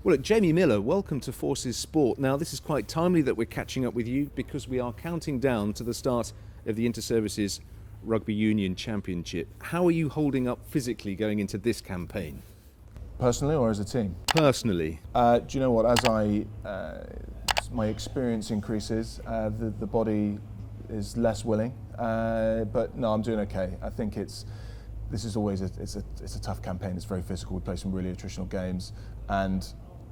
Well, look, Jamie Miller, welcome to Forces Sport. Now, this is quite timely that we're catching up with you because we are counting down to the start of the Inter-Services Rugby Union Championship. How are you holding up physically going into this campaign? Personally or as a team? Personally. Do you know what, my experience increases, the body is less willing, but no, I'm doing okay. I think this is always it's a tough campaign. It's very physical. We play some really attritional games, and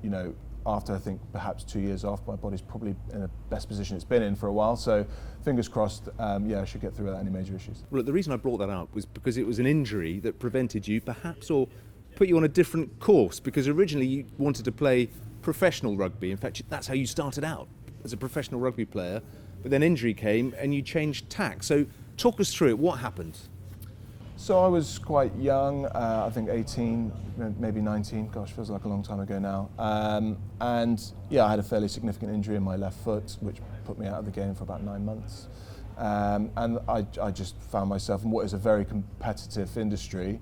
you know, after I think perhaps 2 years off, my body's probably in the best position it's been in for a while. So fingers crossed, I should get through without any major issues. Well, look, the reason I brought that up was because it was an injury that prevented you perhaps, or put you on a different course, because originally you wanted to play professional rugby. In fact, that's how you started out, as a professional rugby player, but then injury came and you changed tack. So talk us through it. What happened? So I was quite young, I think 18, maybe 19, gosh, feels like a long time ago now. And yeah, I had a fairly significant injury in my left foot, which put me out of the game for about 9 months. And I just found myself in what is a very competitive industry.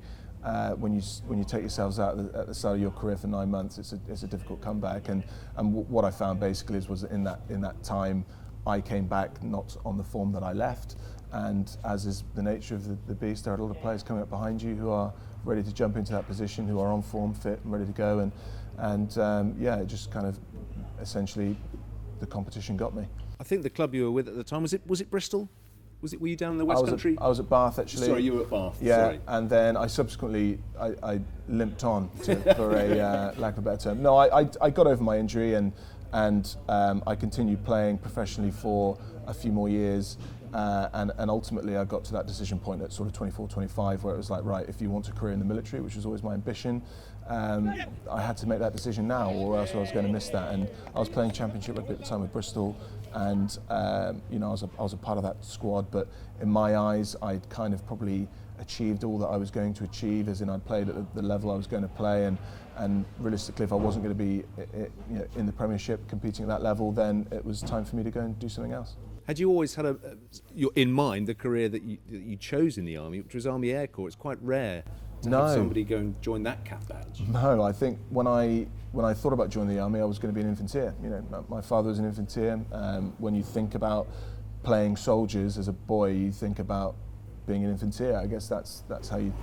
When you take yourselves out at the start of your career for 9 months, it's a difficult comeback. And what I found basically was that in that time, I came back not on the form that I left. And as is the nature of the beast, there are a lot of players coming up behind you who are ready to jump into that position, who are on form, fit and ready to go. And it just kind of essentially the competition got me. I think the club you were with at the time, was it Bristol? Were you down in the West Country? I was at Bath actually. Sorry, you were at Bath. Yeah, sorry. And then I subsequently I limped on for a lack of a better term. No, I got over my injury and I continued playing professionally for a few more years. And ultimately I got to that decision point at sort of 24, 25, where it was like, right, if you want a career in the military, which was always my ambition, I had to make that decision now, or else I was going to miss that. And I was playing championship rugby at the time with Bristol, and I was a part of that squad. But in my eyes, I'd kind of probably achieved all that I was going to achieve, as in I'd played at the level I was going to play, and realistically, if I wasn't going to be in the Premiership competing at that level, then it was time for me to go and do something else. Had you always had in mind the career that you chose in the Army, which was Army Air Corps? It's quite rare to have somebody go and join that cap badge. No, I think when I thought about joining the Army, I was going to be an infantier. You know, my father was an infantier. When you think about playing soldiers as a boy, you think about being an infantier. I guess that's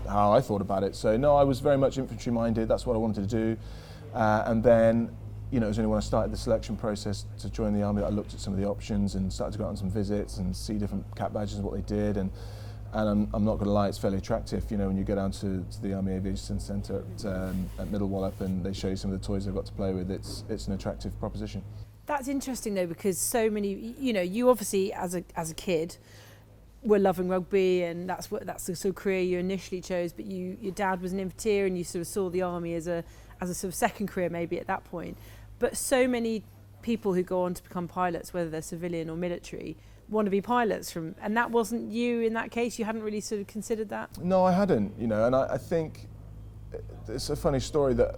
how I thought about it. So no, I was very much infantry minded. That's what I wanted to do. And then, you know, it was only when I started the selection process to join the Army that I looked at some of the options and started to go out on some visits and see different cap badges and what they did. And I'm not going to lie, it's fairly attractive. You know, when you go down to the Army Aviation Centre at Middle Wallop and they show you some of the toys they've got to play with, it's an attractive proposition. That's interesting though, because so many, you know, you obviously as a kid were loving rugby, and that's the sort of career you initially chose. But your dad was an infantier, and you sort of saw the Army as a sort of second career maybe at that point. But so many people who go on to become pilots, whether they're civilian or military, want to be pilots and that wasn't you in that case. You hadn't really sort of considered that? No, I hadn't, you know, and I think it's a funny story that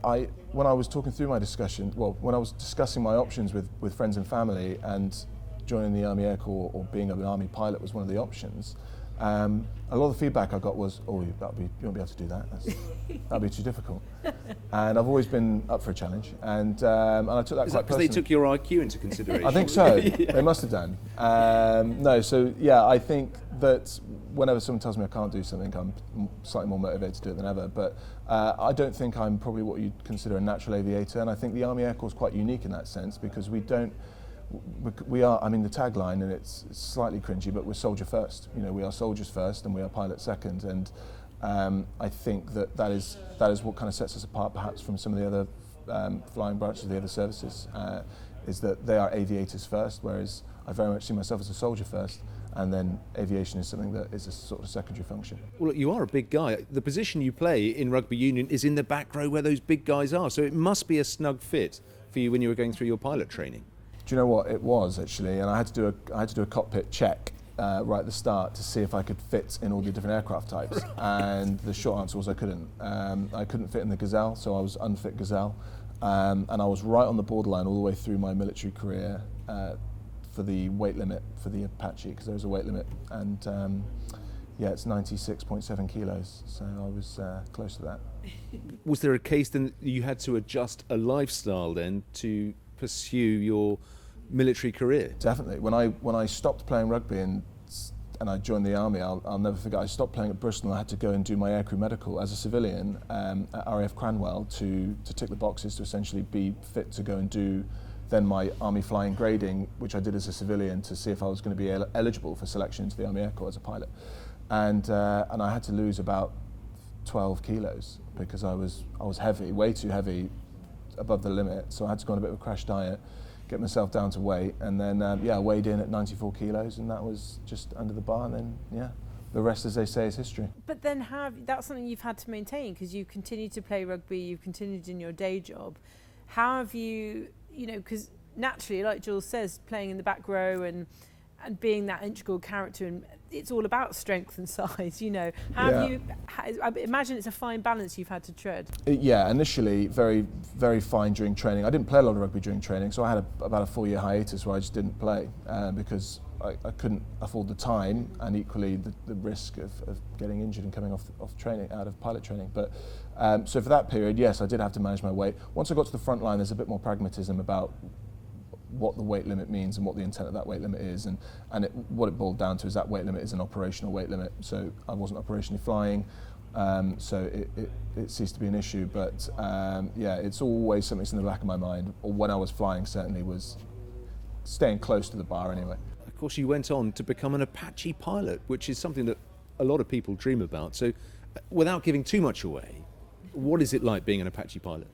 when I was talking through my discussion, when I was discussing my options with friends and family, and joining the Army Air Corps or being an Army pilot was one of the options, a lot of the feedback I got was, you won't be able to do that. That'd be too difficult. And I've always been up for a challenge, and I took that quite personally. Because they took your IQ into consideration? I think so. Yeah. They must have done. I think that whenever someone tells me I can't do something, I'm slightly more motivated to do it than ever. But I don't think I'm probably what you'd consider a natural aviator, and I think the Army Air Corps is quite unique in that sense, because we are, I mean, the tagline, and it's slightly cringy, but we're soldier first. You know, we are soldiers first and we are pilots second. And I think that is what kind of sets us apart perhaps from some of the other flying branches of the other services, is that they are aviators first, whereas I very much see myself as a soldier first, and then aviation is something that is a sort of secondary function. Well, look, you are a big guy. The position you play in rugby union is in the back row where those big guys are, so it must be a snug fit for you when you were going through your pilot training. Do you know what it was actually? And I had to do a cockpit check right at the start to see if I could fit in all the different aircraft types. And the short answer was I couldn't. I couldn't fit in the Gazelle, so I was unfit Gazelle. And I was right on the borderline all the way through my military career for the weight limit for the Apache, because there was a weight limit. And Yeah, it's 96.7 kilos, so I was close to that. Was there a case then that you had to adjust a lifestyle then to pursue your military career? Definitely. When I stopped playing rugby and I joined the army, I'll never forget. I stopped playing at Bristol and I had to go and do my aircrew medical as a civilian at RAF Cranwell to tick the boxes to essentially be fit to go and do then my army flying grading, which I did as a civilian to see if I was going to be eligible for selection into the Army Air Corps as a pilot. And I had to lose about 12 kilos because I was heavy, way too heavy, above the limit. So I had to go on a bit of a crash diet, get myself down to weight, and then I weighed in at 94 kilos, and that was just under the bar. And then the rest, as they say, is history. But then that's something you've had to maintain because you continued to play rugby, you've continued in your day job. How have you, because naturally, like Jules says, playing in the back row and being that integral character, and it's all about strength and size, I imagine it's a fine balance you've had to tread. Initially very, very fine during training. I didn't play a lot of rugby during training, so I had about a 4-year hiatus where I just didn't play because I couldn't afford the time and equally the risk of getting injured and coming off training, out of pilot training. But so for that period, yes, I did have to manage my weight. Once I got to the front line, there's a bit more pragmatism about what the weight limit means and what the intent of that weight limit is, and what it boiled down to is that weight limit is an operational weight limit. So I wasn't operationally flying, so it ceased to be an issue. But it's always something that's in the back of my mind, or when I was flying certainly, was staying close to the bar anyway. Of course, you went on to become an Apache pilot, which is something that a lot of people dream about. So without giving too much away, what is it like being an Apache pilot?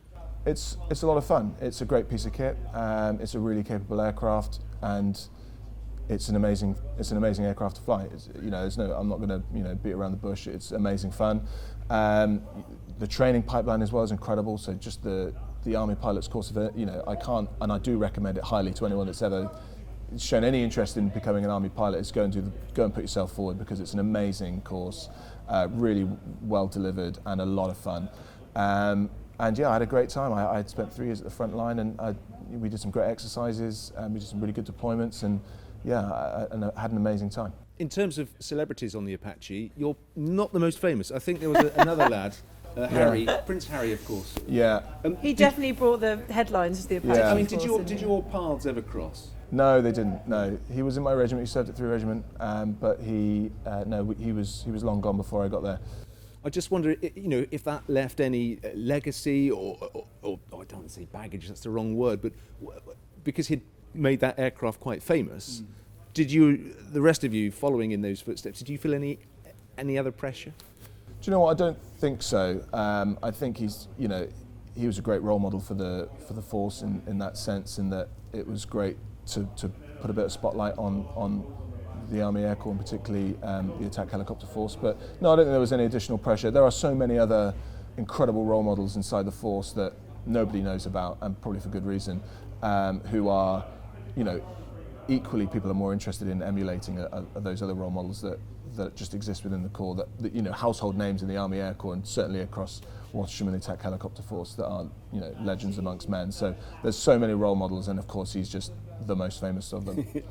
It's a lot of fun. It's a great piece of kit. It's a really capable aircraft, and it's an amazing aircraft to fly. I'm not going to beat around the bush. It's amazing fun. The training pipeline as well is incredible. So just the Army Pilot's course of it, I do recommend it highly to anyone that's ever shown any interest in becoming an Army pilot. Is go and put yourself forward, because it's an amazing course, really well delivered and a lot of fun. I had a great time. I had spent 3 years at the front line, and we did some great exercises, we did some really good deployments, and I had an amazing time. In terms of celebrities on the Apache, you're not the most famous. I think there was another lad, Harry, Prince Harry, of course. Yeah. He definitely brought the headlines to the Apache. Yeah. I mean, did your paths ever cross? No, they didn't. No, he was in my regiment. He served at 3 Regiment, but he was long gone before I got there. I just wonder, if that left any legacy or I don't want to say baggage, that's the wrong word, but because he'd made that aircraft quite famous, did the rest of you following in those footsteps, did you feel any other pressure? Do you know what? I don't think so. I think he was a great role model for the force in that sense, in that it was great to put a bit of spotlight on the Army Air Corps, and particularly the attack helicopter force. But no, I don't think there was any additional pressure. There are so many other incredible role models inside the force that nobody knows about, and probably for good reason, who are, equally people are more interested in emulating are those other role models that just exist within the Corps, that household names in the Army Air Corps and certainly across Watersham and the attack helicopter force that are legends amongst men. So there's so many role models, and of course he's just the most famous of them. You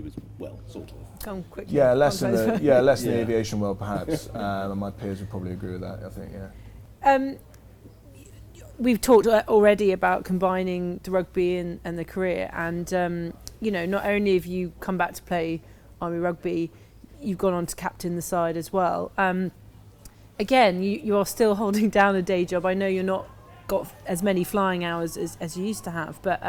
as well, sort of. Come quickly. Yeah, less in the aviation world perhaps, and my peers would probably agree with that. I think, yeah. We've talked already about combining the rugby and the career, and not only have you come back to play Army rugby, you've gone on to captain the side as well. Again, you are still holding down a day job. I know you're not got as many flying hours as you used to have, but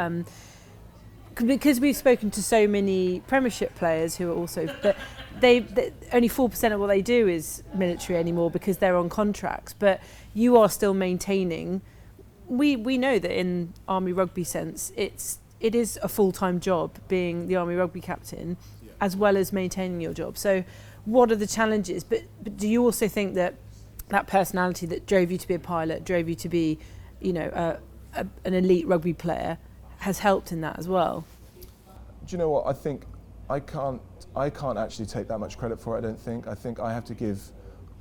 because we've spoken to so many Premiership players who are also, but they only 4% of what they do is military anymore because they're on contracts. But you are still maintaining. We know that in Army rugby sense, it is a full-time job being the Army rugby captain, as well as maintaining your job. So, what are the challenges? But do you also think that personality that drove you to be a pilot, drove you to be, an elite rugby player, has helped in that as well? Do you know what? I think I can't actually take that much credit for it. I don't think. I think I have to give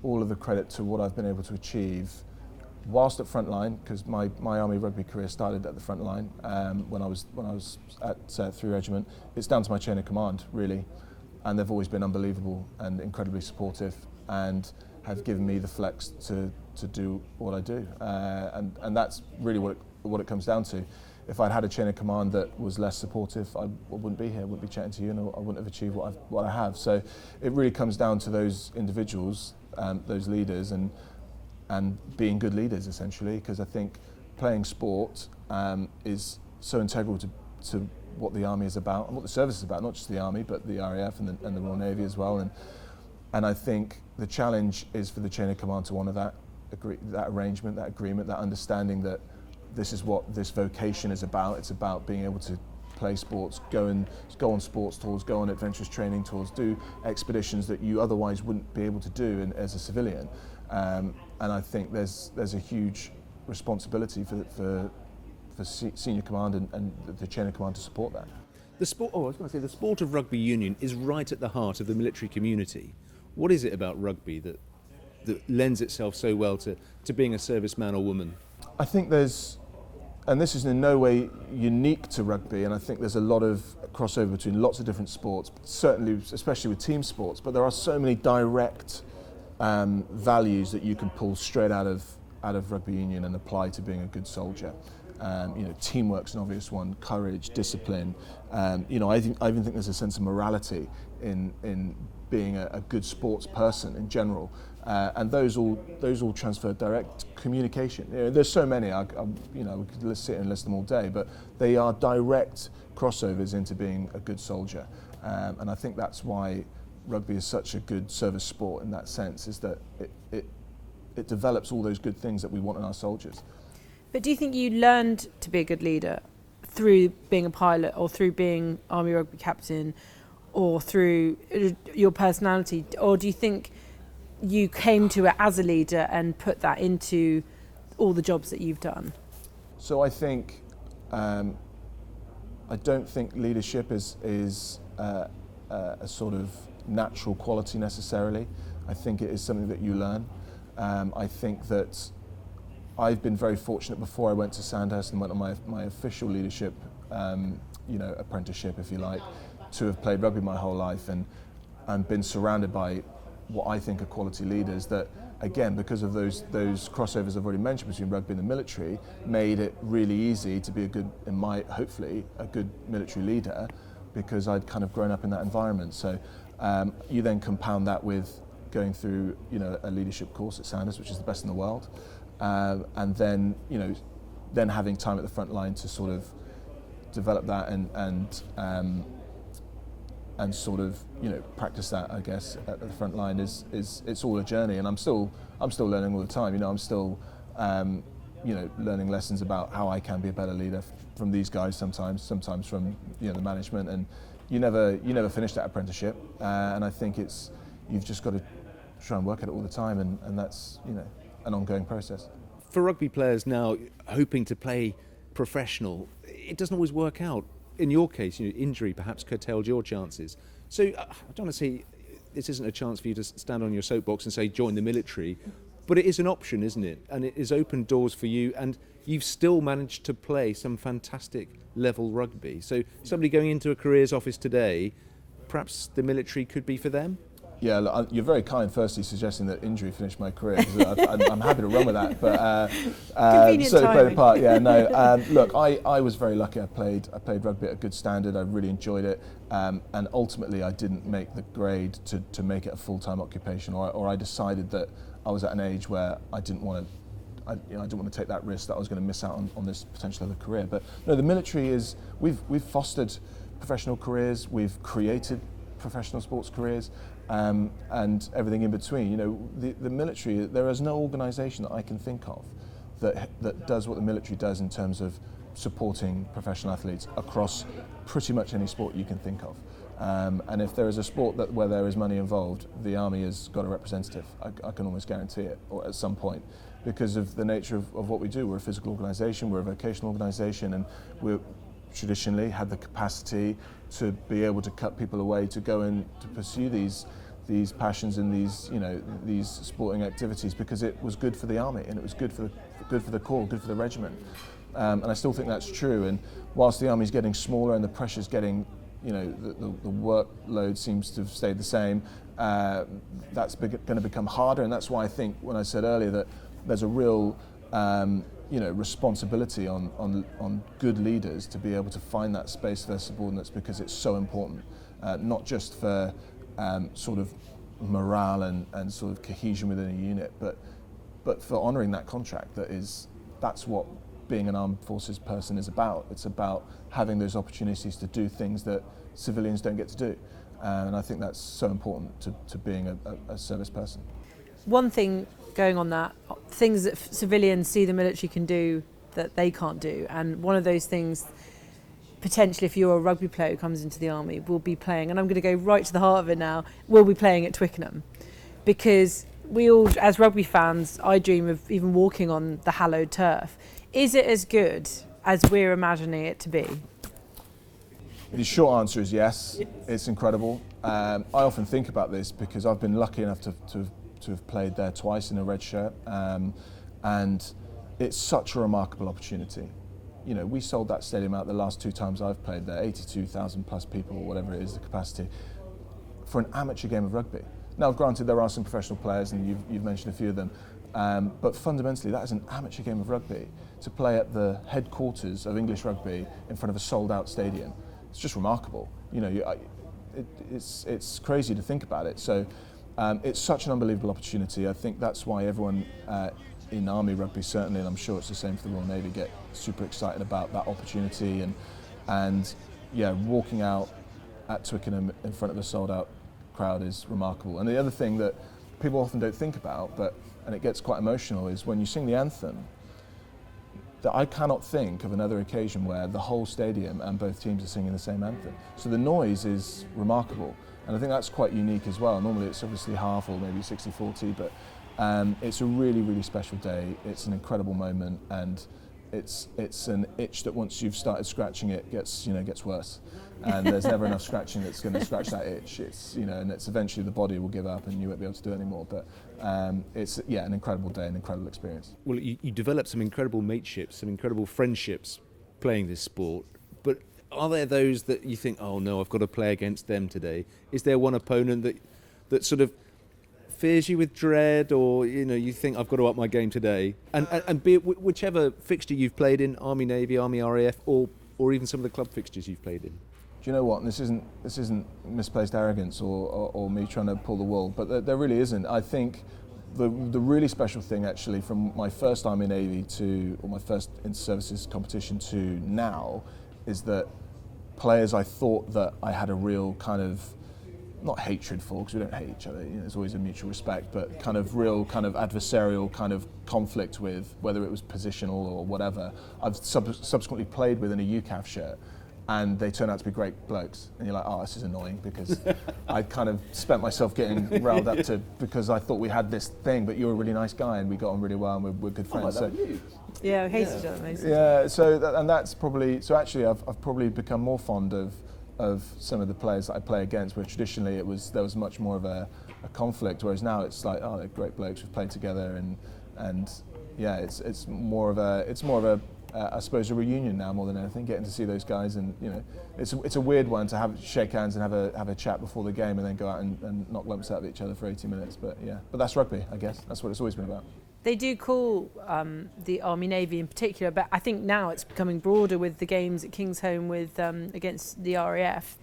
all of the credit to what I've been able to achieve whilst at frontline, because my Army rugby career started at the front line when I was at 3 Regiment. It's down to my chain of command, really. and they've always been unbelievable and incredibly supportive, and have given me the flex to do what I do, and that's really what it comes down to. If I'd had a chain of command that was less supportive, I wouldn't be here, I wouldn't be chatting to you, and I wouldn't have achieved what I have. So it really comes down to those individuals, those leaders, and being good leaders, essentially, because I think playing sport is so integral to what the Army is about and what the service is about, not just the Army, but the RAF and the Royal Navy as well. And I think the challenge is for the chain of command to honour that arrangement, that agreement, that understanding that this is what this vocation is about. It's about being able to play sports, go on sports tours, go on adventurous training tours, do expeditions that you otherwise wouldn't be able to do as a civilian. And I think there's a huge responsibility for senior command and the chain of command to support that. The sport of rugby union is right at the heart of the military community. What is it about rugby that lends itself so well to being a serviceman or woman? I think and this is in no way unique to rugby, and I think there's a lot of crossover between lots of different sports, certainly, especially with team sports, but there are so many direct values that you can pull straight out of rugby union and apply to being a good soldier. Teamwork's an obvious one, courage, discipline. I even think there's a sense of morality in being a good sports person in general, and those all transfer direct communication. There's so many. We could sit and list them all day, but they are direct crossovers into being a good soldier, and I think that's why rugby is such a good service sport in that sense. Is that it develops all those good things that we want in our soldiers. But do you think you learned to be a good leader through being a pilot, or through being Army rugby captain, or through your personality? Or do you think you came to it as a leader and put that into all the jobs that you've done? So I think, I don't think leadership is a sort of natural quality necessarily. I think it is something that you learn. I think that I've been very fortunate before I went to Sandhurst and went on my official leadership, apprenticeship, if you like, to have played rugby my whole life and been surrounded by what I think are quality leaders that, again, because of those crossovers I've already mentioned between rugby and the military, made it really easy to be hopefully a good military leader, because I'd kind of grown up in that environment. So you then compound that with going through, a leadership course at Sandhurst, which is the best in the world. And then, then having time at the front line to sort of develop that and sort of, practice that, I guess, at the front line is it's all a journey, and I'm still learning all the time. I'm still, learning lessons about how I can be a better leader from these guys sometimes from, the management, and you never finish that apprenticeship, and I think you've just got to try and work at it all the time, and that's, an ongoing process. For rugby players now hoping to play professional, it doesn't always work out. In your case, injury perhaps curtailed your chances. So I don't want to say this isn't a chance for you to stand on your soapbox and say join the military, but it is an option, isn't it? And it has opened doors for you, and you've still managed to play some fantastic level rugby. So somebody going into a careers office today, perhaps the military could be for them? Yeah, look, you're very kind, firstly, suggesting that injury finished my career. I'm happy to run with that, but certainly played a part. Yeah, no. Look, I was very lucky. I played rugby at a good standard. I really enjoyed it, and ultimately, I didn't make the grade to make it a full-time occupation, or I decided that I was at an age where I didn't want to take that risk that I was going to miss out on this potential other career. But no, the military is we've fostered professional careers. We've created professional sports careers. And everything in between. The military, there is no organisation that I can think of that does what the military does in terms of supporting professional athletes across pretty much any sport you can think of. And if there is a sport where there is money involved, the Army has got a representative. I can almost guarantee it, or at some point, because of the nature of what we do. We're a physical organisation, we're a vocational organisation, and we're traditionally had the capacity to be able to cut people away to go and to pursue these passions and these sporting activities, because it was good for the Army and it was good for the Corps, good for the regiment, and I still think that's true. And whilst the Army's getting smaller and the pressure's getting the workload seems to have stayed the same. That's going to become harder, and that's why I think when I said earlier that there's a real responsibility on good leaders to be able to find that space for their subordinates, because it's so important, not just for sort of morale and sort of cohesion within a unit, but for honouring that contract. That's what being an armed forces person is about. It's about having those opportunities to do things that civilians don't get to do, and I think that's so important to being a service person. One thing going on that, things that civilians see the military can do that they can't do, and one of those things, potentially if you're a rugby player who comes into the army, will be playing, and I'm going to go right to the heart of it now, we'll be playing at Twickenham, because we all, as rugby fans, I dream of even walking on the hallowed turf. Is it as good as we're imagining it to be? The short answer is yes. It's incredible. I often think about this because I've been lucky enough to have played there twice in a red shirt, and it's such a remarkable opportunity. We sold that stadium out the last 2 times I've played there, 82,000 plus people, or whatever it is, the capacity, for an amateur game of rugby. Now, granted, there are some professional players, and you've mentioned a few of them, but fundamentally, that is an amateur game of rugby. To play at the headquarters of English rugby in front of a sold-out stadium, it's just remarkable. It's crazy to think about it. So it's such an unbelievable opportunity. I think that's why everyone in Army rugby, certainly, and I'm sure it's the same for the Royal Navy, get super excited about that opportunity, and walking out at Twickenham in front of a sold-out crowd is remarkable. And the other thing that people often don't think about, and it gets quite emotional, is when you sing the anthem, that I cannot think of another occasion where the whole stadium and both teams are singing the same anthem. So the noise is remarkable, and I think that's quite unique as well. Normally it's obviously half or maybe 60-40, but it's a really, really special day. It's an incredible moment, and it's an itch that once you've started scratching it gets worse, and there's never enough scratching that's going to scratch that itch. And it's eventually the body will give up and you won't be able to do it anymore. But it's an incredible day, an incredible experience. Well, you developed some incredible mateships, some incredible friendships playing this sport. But are there those that you think, oh no, I've got to play against them today? Is there one opponent that sort of fears you with dread, or you think I've got to up my game today? And be it whichever fixture you've played in, Army, Navy, Army, RAF, or even some of the club fixtures you've played in. Do you know what? And this isn't misplaced arrogance or me trying to pull the wool, but there really isn't. I think the really special thing, actually, from my first Army Navy or my first inter-services competition to now, is that players I thought that I had a real kind of, not hatred for, because we don't hate each other, there's always a mutual respect, but kind of real kind of adversarial kind of conflict with, whether it was positional or whatever, I've subsequently played with in a UCAF shirt, and they turn out to be great blokes, and you're like, oh, this is annoying, because I kind of spent myself getting riled up because I thought we had this thing, but you're a really nice guy and we got on really well and we're good friends. Oh, you. Yeah, we hate each other, basically. Yeah, that's probably, so actually I've probably become more fond of some of the players that I play against, where traditionally there was much more of a conflict, whereas now it's like, oh, they're great blokes, we've played together, and it's more of a I suppose a reunion now more than anything, getting to see those guys, and it's a weird one to shake hands and have a chat before the game and then go out and knock lumps out of each other for 80 minutes, but that's rugby, I guess. That's what it's always been about. They do call the Army Navy in particular, but I think now it's becoming broader with the games at Kingsholm with against the RAF.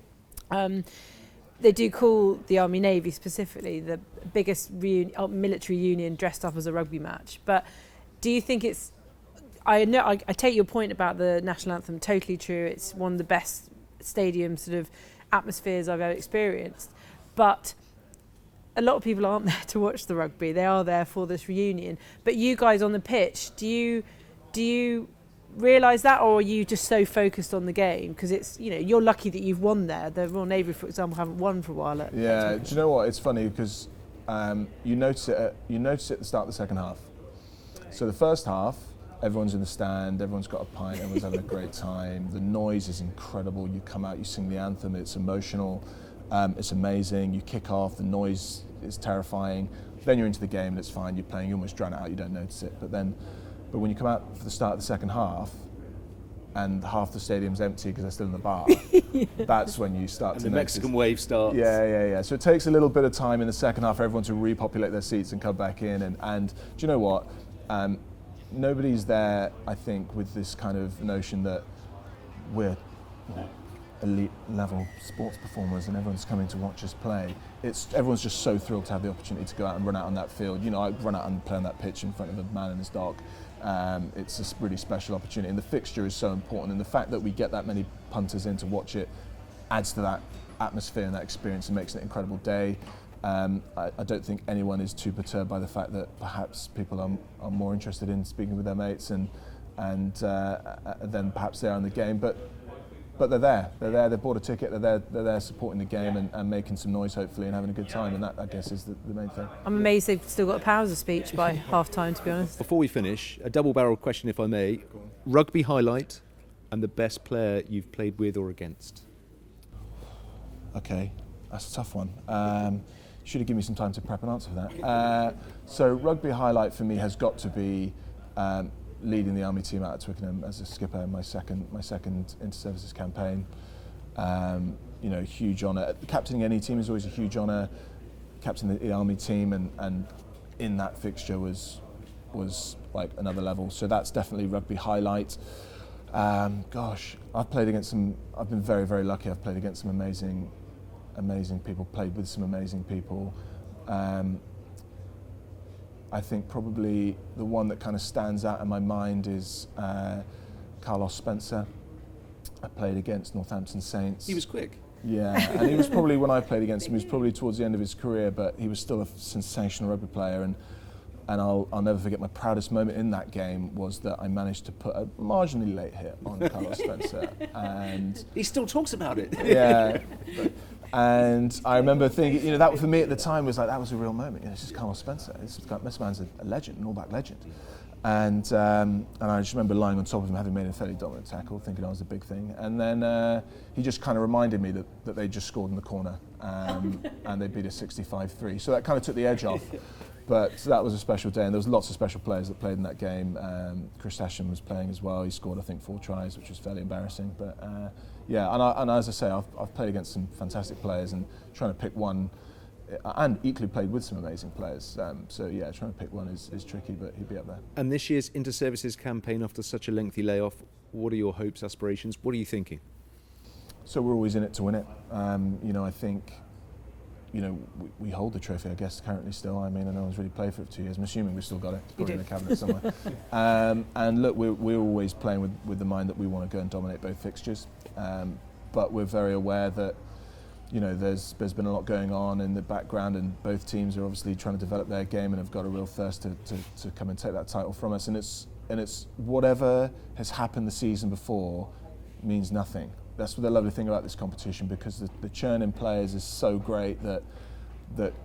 They do call the Army Navy specifically the biggest military union dressed up as a rugby match. But do you think it's? I take your point about the national anthem. Totally true. It's one of the best stadium sort of atmospheres I've ever experienced. But a lot of people aren't there to watch the rugby. They are there for this reunion. But you guys on the pitch, do you realise that, or are you just so focused on the game? Because it's, you're lucky that you've won there. The Royal Navy, for example, haven't won for a while. Do you know what? It's funny because you notice it at the start of the second half. So the first half, everyone's in the stand, everyone's got a pint, everyone's having a great time. The noise is incredible. You come out, you sing the anthem, it's emotional. It's amazing. You kick off, the noise is terrifying. Then you're into the game and it's fine. You're playing, you almost drown it out, you don't notice it. But when you come out for the start of the second half, and half the stadium's empty because they're still in the bar, that's when you start And to the notice. Mexican wave starts. Yeah. So it takes a little bit of time in the second half for everyone to repopulate their seats and come back in. And do you know what? Nobody's there, I think, with this kind of notion that we're elite level sports performers and everyone's coming to watch us play. Everyone's just so thrilled to have the opportunity to go out and run out on that field. You know, I run out and play on that pitch in front of a man and his dog. It's a really special opportunity, and the fixture is so important, and the fact that we get that many punters in to watch it adds to that atmosphere and that experience and makes it an incredible day. I don't think anyone is too perturbed by the fact that perhaps people are more interested in speaking with their mates and than perhaps they are in the game, but they're there, they've bought a ticket, they're there supporting the game and making some noise hopefully and having a good time, and that I guess is the main thing. I'm amazed they've still got powers of speech by half time, to be honest. Before we finish, a double-barreled question, if I may. Rugby highlight and the best player you've played with or against? Okay, that's a tough one. Should have given me some time to prep an answer for that. So rugby highlight for me has got to be leading the army team out at Twickenham as a skipper in my second inter-services campaign. You know, huge honour. Captaining any team is always a huge honour. Captaining the army team and in that fixture was like another level. So that's definitely rugby highlight. Gosh, I've played against some. I've been very, very lucky. I've played against some amazing people. Played with some amazing people. I think probably the one that kind of stands out in my mind is Carlos Spencer. I played against Northampton Saints. He was quick. Yeah, and he was probably, when I played against him, he was probably towards the end of his career, but he was still a sensational rugby player. And I'll never forget, my proudest moment in that game was that I managed to put a marginally late hit on Carlos Spencer. And he still talks about it. yeah. And I remember thinking, you know, that for me at the time was like, that was a real moment. You know, this is Carlos Spencer. This man's a legend, an all-back legend. And I just remember lying on top of him, having made a fairly dominant tackle, thinking I was a big thing. And then he just kind of reminded me that they just scored in the corner and they beat us 65-3. So that kind of took the edge off. But that was a special day, and there was lots of special players that played in that game. Chris Ashton was playing as well. He scored, I think, 4 tries, which was fairly embarrassing. But yeah, and as I say, I've played against some fantastic players, and trying to pick one, and equally played with some amazing players. So yeah, trying to pick one is tricky, but he'd be up there. And this year's inter-services campaign, after such a lengthy layoff, what are your hopes, aspirations? What are you thinking? So we're always in it to win it. You know, I think, you know, we hold the trophy, I guess, currently still. I mean, I know one's really played for it for 2 years. I'm assuming we've still got it. It's probably in a cabinet somewhere. And look, we're always playing with the mind that we want to go and dominate both fixtures. But we're very aware that, you know, there's been a lot going on in the background, and both teams are obviously trying to develop their game and have got a real thirst to come and take that title from us. And it's whatever has happened the season before means nothing. That's the lovely thing about this competition, because the churn in players is so great that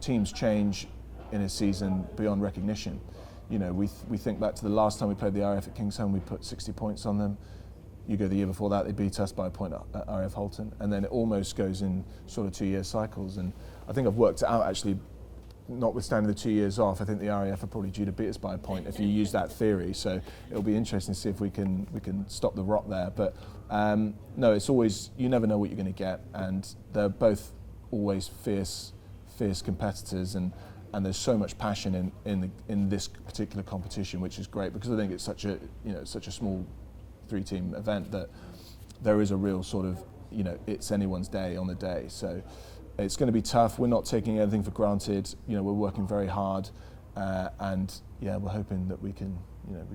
teams change in a season beyond recognition. You know, we think back to the last time we played the RAF at Kingsholm, we put 60 points on them. You go the year before that, they beat us by a point at RAF Holton, and then it almost goes in sort of 2-year cycles. And I think I've worked it out, actually, notwithstanding the 2 years off, I think the RAF are probably due to beat us by a point if you use that theory. So it'll be interesting to see if we can stop the rot there. But no, it's always, you never know what you're going to get, and they're both always fierce competitors, and there's so much passion in this particular competition, which is great, because I think it's such a small 3-team event that there is a real sort of, you know, it's anyone's day on the day. So it's going to be tough. We're not taking anything for granted. You know, we're working very hard, and yeah, we're hoping that we can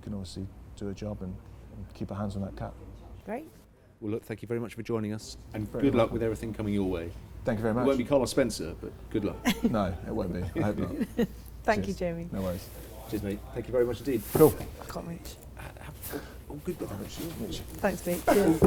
obviously do a job and keep our hands on that cup. Great. Well, look, thank you very much for joining us, and Very good luck welcome. with everything coming your way. Thank you very It much. won't be Carlos Spencer, but good luck. No, it won't be. I hope not. Thank Cheers. you, Jamie. No worries. Cheers, mate. Thank you very much indeed. Cool. I can't reach. Good luck. Thanks, mate. Cheers.